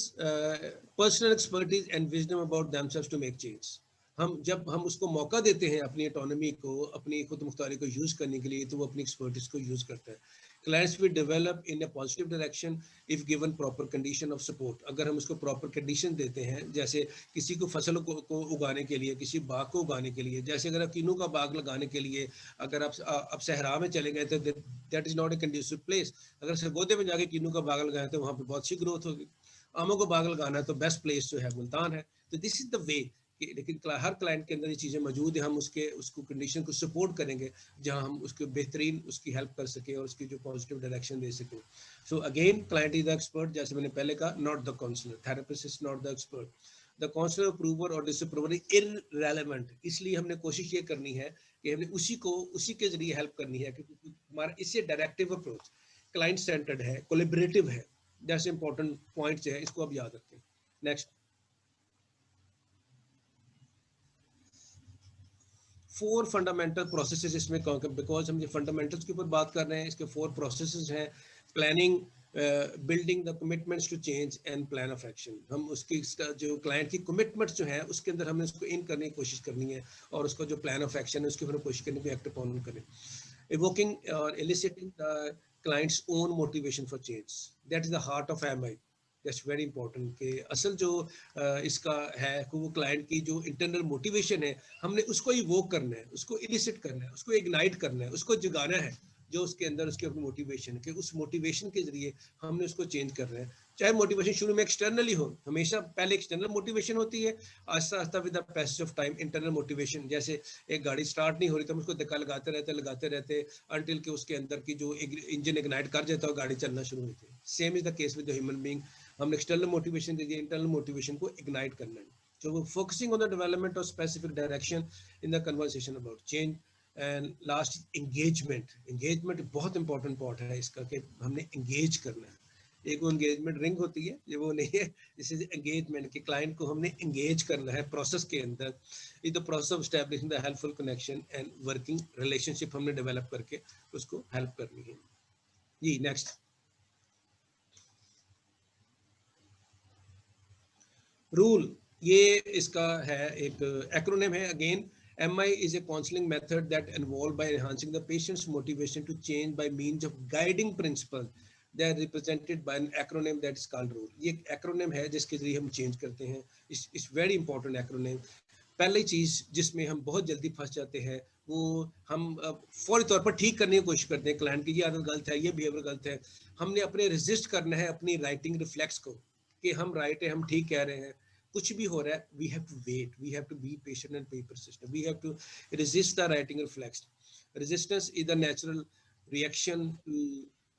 personal expertise and wisdom about themselves to make change. जब हम उसको मौका देते हैं अपनी ऑटोनॉमी को, अपनी खुद मुख्तारी को यूज करने के लिए, तो वो अपनी एक्सपर्टीज को यूज करता है। Clients will develop in a positive direction if given proper condition of support. अगर हम उसको प्रॉपर कंडीशन देते हैं, जैसे किसी को फसल को उगाने के लिए, किसी बाग को उगाने के लिए, जैसे अगर आप किन्नू का बाग लगाने के लिए अगर आप सहरा में चले गए तो that is not a conducive place. अगर सरगोदे में जाके किन्नू का बाग लगाए तो वहाँ पे बहुत सी ग्रोथ होगी। आमों को बाग लगाना है तो बेस्ट प्लेस जो है मुल्तान है। तो दिस इज द वे। लेकिन हर क्लाइंट के अंदर ये चीज़ें मौजूद है, हम उसको कंडीशन को सपोर्ट करेंगे जहां हम उसको बेहतरीन उसकी हेल्प कर सके और उसकी जो पॉजिटिव डायरेक्शन दे सके। So again client is the expert, जैसे मैंने पहले कहा, not the counsellor. Therapist is not the expert. The counsellor approver और डिसअप्रूवर इररेलेवेंट। इसलिए हमने कोशिश ये करनी है कि हमने उसी के जरिए हेल्प करनी है, क्योंकि हमारा इससे डायरेक्टिव अप्रोच क्लाइंट सेंटर्ड है, कोलैबोरेटिव है। जैसे इंपॉर्टेंट पॉइंट्स है, इसको आप याद रखें। नेक्स्ट, 4 फंडामेंटल प्रोसेसेस इसमें, बिकॉज हम ये फंडामेंटल्स के ऊपर बात कर रहे हैं, इसके 4 प्रोसेसेस हैं। Planning, building the commitments to change and plan of action. हम उसकी जो क्लाइंट की कमिटमेंट्स जो है उसके अंदर हमने उसको इन करने की कोशिश करनी है, और उसका जो प्लान ऑफ एक्शन है उसके ऊपर कोशिश करने की एक्ट अपॉन करें। evoking or eliciting the client's own motivation for change, that is the heart of MI. That's very important कि असल जो इसका है कि वो क्लाइंट की जो इंटरनल मोटिवेशन है, हमने उसको इवोक करना है, उसको इलिसिट करना है, उसको इग्नाइट करना है, उसको जगाना है, जो उसके अंदर उसकी अपनी मोटिवेशन है, कि उस मोटिवेशन के जरिए हमने उसको चेंज करना है। चाहे मोटिवेशन शुरू में एक्सटर्नली हो, हमेशा पहले एक्सटर्नल मोटिवेशन होती है, Aahista Aahista with the passage of time internal motivation. जैसे एक गाड़ी स्टार्ट नहीं हो रही तो हम उसको धक्का लगाते रहते अनटिल के उसके अंदर की जो इंजन इग्नाइट कर जाता है और गाड़ी चलना शुरू होती है। Same is the case with the human being. हमने एक्सटर्नल मोटिवेशन दे दिया, इंटरनल मोटिवेशन को इग्नाइट करना है। So focusing on the development of specific direction in the conversation about change. And last, engagement. Engagement बहुत इंपॉर्टेंट पार्ट है इसका, कि हमने एंगेज करना है। एक वो एंगेजमेंट रिंग होती है, ये वो नहीं है। दिस इज एंगेजमेंट, कि क्लाइंट को हमने एंगेज करना है प्रोसेस के अंदर। Is the process of establishing the helpful connection and working relationship हमने डेवलप करके उसको हेल्प करनी है। जी नेक्स्ट, रूल, ये इसका है एक एक्रोनिम है। Again, MI is a counseling method that involved by enhancing the patient's motivation to change by means of guiding principles that are represented by an acronym that is called rule. ये एक acronym है जिसके जरिए हम change करते हैं। इस very important acronym. पहली चीज जिसमें हम बहुत जल्दी फंस जाते हैं, वो हम फौरी तौर पर ठीक करने की कोशिश करते हैं क्लाइंट की, ये आदत गलत है, ये बिहेवियर गलत है। हमने अपने रेजिस्ट करना है अपनी राइटिंग रिफ्लेक्स को, कि हम राइट है, हम ठीक कह रहे हैं, कुछ भी हो रहा है, we have to wait, we have to be patient and be persistent, we have to resist the writing reflex. Resistance is the natural reaction to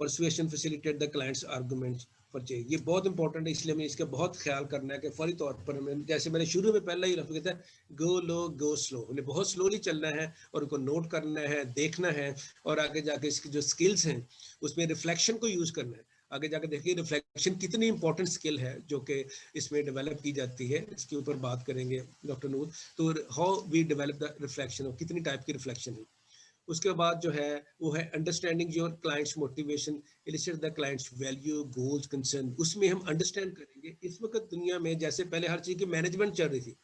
persuasion facilitate the client's arguments for change. ये बहुत important है, इसलिए हमें इसका बहुत ख्याल करना है कि फौरी तौर पर हमें, जैसे मैंने शुरू में पहला ही लफ्ज़ कहता है, गो लो गो स्लो, उन्हें बहुत स्लोली चलना है और उनको नोट करना है, देखना है, और आगे जाके इसकी जो स्किल्स हैं उसमें रिफ्लेक्शन को यूज़ करना है। आगे जाकर देखिए रिफ्लेक्शन कितनी इंपॉर्टेंट स्किल है जो कि इसमें डेवलप की जाती है, इसके ऊपर बात करेंगे डॉक्टर नूर। तो how we develop the reflection, और कितनी टाइप की रिफ्लेक्शन है। उसके बाद जो है वो है understanding your clients motivation, illicit the clients value goals concern. उसमें हम अंडरस्टैंड करेंगे, इस वक्त दुनिया में जैसे पहले हर चीज़ की मैनेजमेंट चल रही थी,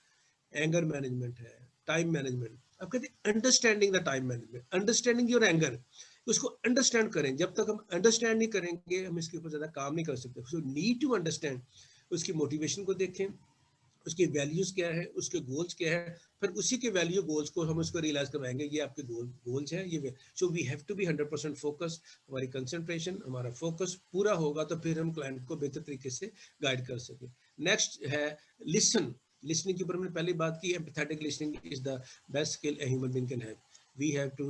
एंगर मैनेजमेंट है, टाइम मैनेजमेंट, अब कहते हैं understanding the time management, understanding your anger, उसको अंडरस्टैंड करें। जब तक हम अंडरस्टैंड नहीं करेंगे हम इसके ऊपर ज़्यादा काम नहीं कर सकते। सो नीड टू अंडरस्टैंड, उसकी मोटिवेशन को देखें, उसकी वैल्यूज क्या है, उसके गोल्स क्या है, फिर उसी के वैल्यू गोल्स को हम उसको रियलाइज करवाएंगे, ये आपके गोल्स हैं ये। So we have to be 100% focus, हमारी कंसंट्रेशन, हमारा फोकस पूरा होगा तो फिर हम क्लाइंट को बेहतर तरीके से गाइड कर सकें। नेक्स्ट है लिसन। लिसनिंग के ऊपर हमने पहले बात की, empathetic listening is the best skill a human being can have. We have to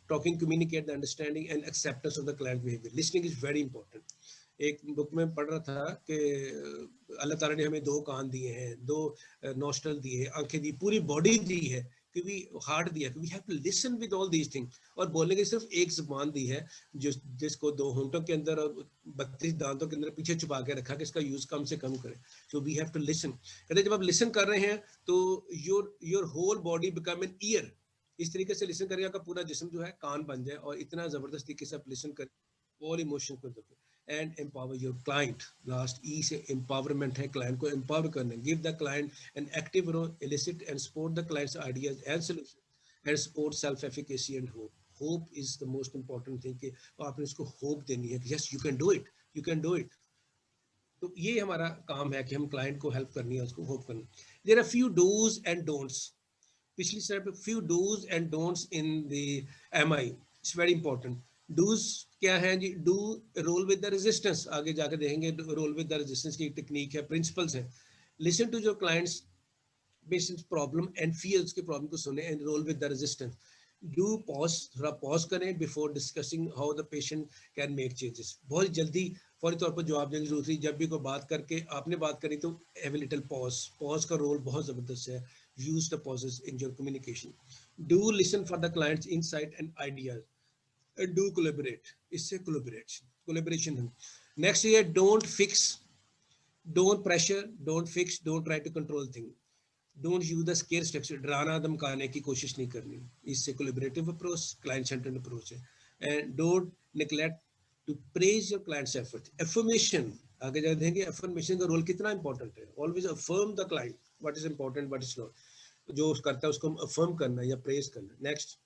talking communicate the understanding and acceptance of the client behavior. Listening is very important. एक book में पढ़ रहा था कि अल्लाह ताला ने हमें 2 कान दिए हैं, 2 नोस्ट्रल दिए हैं, आंखें दी, पूरी बॉडी दी है, कि भी हार्ट दिया, we have to listen with all these thing. और बोलने की सिर्फ एक जुबान दी है जिसको 2 होंठों के अंदर और 32 दांतों के अंदर पीछे छुपा के रखा कि इसका यूज कम से कम करें। So we have to listen. कहते जब आप लिसन कर रहे हैं तो your whole body become an ear. इस तरीके से लिसन करिए आपका पूरा जिस्म जो है कान बन जाए, और इतना जबरदस्त तरीके से आप लिसन करें ऑल इमोशन को देखें। And empower your client. Last E से एम्पावरमेंट है, क्लाइंट को एम्पावर करना। Give the client an active role, elicit and support the client's ideas and solution and support self efficacy and hope. Hope is the most important thing कि आपने उसको hope देनी है कि yes you can do it, you can do it. तो ये हमारा काम है कि हम क्लाइंट को हेल्प करनी है, उसको होप करनी। There are few dos and don'ts. पिछली स्लाइड पे few dos and don'ts in the MI, it's very important. Dos क्या है जी? Do roll with the resistance, आगे जाकर देखेंगे रोल विद द रेजिस्टेंस की टेक्निक है, प्रिंसिपल्स है। Listen to your clients patients problem and fears के प्रॉब्लम को सुने and roll with the resistance. Do pause, थोड़ा पॉज करें before discussing how the patient can make changes. बहुत जल्दी फौरी तौर पर जवाब देने की जरूरत नहीं। जब भी कोई बात करके आपने बात करी तो have a little pause. Pause का रोल बहुत जबरदस्त है। use the pauses in your communication. Do listen for the client's insight and ideas. And do collaborate. इससे collaboration है। Next है don't fix, don't pressure, don't fix, don't try to control things. Don't use the scare structure. डराना धमकाने की कोशिश नहीं करनी। इससे collaborative approach, client centered approach है। And don't neglect to praise your client's effort. Affirmation, आगे जाकर देखेंगे affirmation का रोल कितना important है। Always affirm the client, what is important, what is not. जो करता है उसको अफर्म करना या प्रेज करना। नेक्स्ट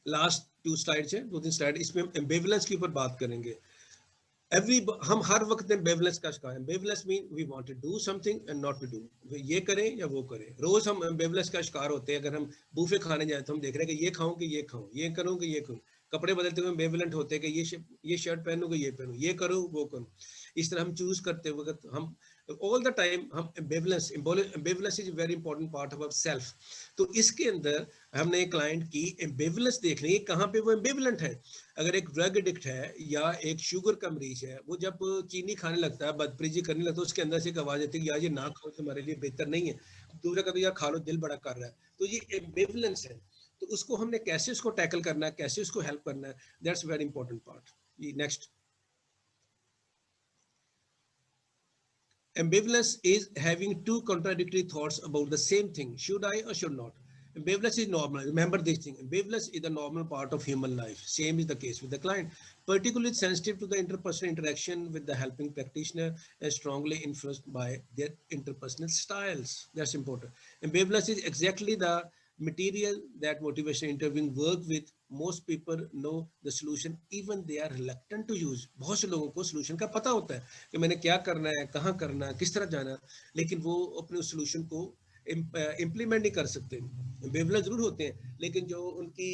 लास्ट 2 स्लाइड्स है, 2-3 स्लाइड, इसमें हम एम्बिवलेंस के ऊपर बात करेंगे। हम हर वक्त एम्बिवलेंस का शिकार हैं। Ambivalence mean we want to do something and not to do, ये करें या वो करें। रोज हम एम्बिवलेंस का शिकार होते हैं। अगर हम बूफे खाने जाए तो हम देख रहे हैं कि ये खाऊं कि ये खाऊं, ये करूं कि ये करूं। कपड़े बदलते हुए एम्बिवलेंट होते हैं कि ये शर्ट पहनूं कि ये पहनूं, ये करूं वो करूं। इस तरह हम चूज करते वक्त हम all the time हम ambivalence is a very important part of our self। तो इसके अंदर हमने क्लाइंट की ambivalence देखनी है, कहाँ पे वो ambivalent है। अगर एक ड्रग एडिक्ट है या एक शुगर का मरीज है, वो जब चीनी खाने लगता है, बदतमीजी करने लगता है, उसके अंदर से एक आवाज आती है कि यार ये ना खाओ, तुम्हारे लिए बेहतर नहीं है। दूसरा कभी यार खा लो, दिल बड़ा कर रहा है। तो ये ambivalence है। तो उसको हमने कैसे उसको टैकल करना है, कैसे उसको हेल्प करना है, that's very important part. Next, ambivalence is having 2 contradictory thoughts about the same thing. Should I or should not? Ambivalence is normal. Remember this thing. Ambivalence is the normal part of human life. Same is the case with the client. Particularly sensitive to the interpersonal interaction with the helping practitioner and strongly influenced by their interpersonal styles. That's important. Ambivalence is exactly the material that motivation interviewing work with. Most people know the solution even they are reluctant to use. बहुत से लोगों को solution का पता होता है कि मैंने क्या करना है, कहाँ करना है, किस तरह जाना, लेकिन वो अपने उस solution को इम्प्लीमेंट नहीं कर सकते। बेवला जरूर होते हैं, लेकिन जो उनकी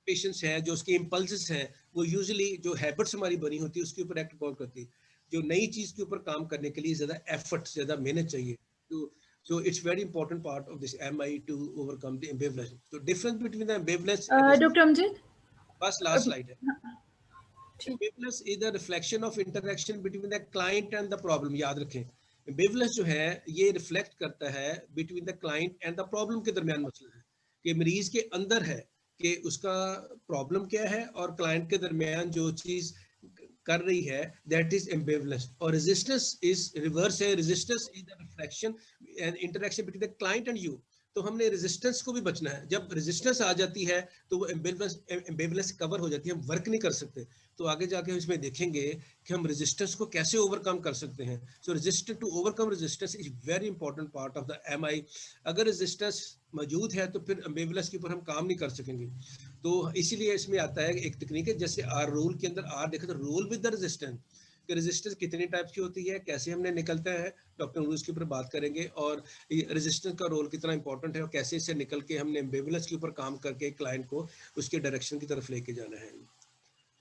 पेशेंस है, जो उसके इम्पल्सेस हैं, वो यूजुअली जो हैबिट्स हमारी बनी होती है उसके ऊपर एक्ट बहुत करती है। जो नई चीज के ऊपर काम करने के लिए ज्यादा एफर्ट, ज्यादा मेहनत चाहिए। तो so it's very important part of this MI to overcome the ambivalence. So difference between the ambivalence and doctor Amjad, बस लास्ट स्लाइड है। ambivalence is the reflection of interaction between the client and the problem। याद रखें, ambivalence जो है ये reflect करता है between the client and the problem के दरमियान मसला है, कि मरीज के अंदर है कि उसका प्रॉब्लम क्या है और क्लाइंट के दरमियान जो चीज कर रही है, दैट इज एम्बिवलेंस। और रेजिस्टेंस इज रिवर्स है। Resistance is the reflection and interaction between the client and you. तो हमने रेजिस्टेंस को भी बचना है। जब रेजिस्टेंस आ जाती है तो वो एम्बिवलेंस कवर हो जाती है, हम वर्क नहीं कर सकते। तो आगे जाके हम इसमें देखेंगे कि हम रेजिस्टेंस को कैसे ओवरकम कर सकते हैं। So resistance to overcome resistance is very important part of the MI. अगर रेजिस्टेंस मौजूद है तो फिर एम्बिवलेंस के ऊपर हम काम नहीं कर सकेंगे। तो इसीलिए इसमें आता है एक टेक्निक है, जैसे आर रूल के अंदर आर देखो तो रोल विद द रेजिस्टेंस, कि रेजिस्टेंस कितनी टाइप की होती है, कैसे हमने निकलता है, डॉक्टर नूर इसके ऊपर बात करेंगे। और रेजिस्टेंस का रोल कितना इंपॉर्टेंट है और कैसे इससे निकल के हमने एम्बिवलेंस के ऊपर काम करके क्लाइंट को उसके डायरेक्शन की तरफ लेके जाना है।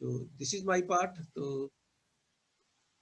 तो दिस इज माय पार्ट। तो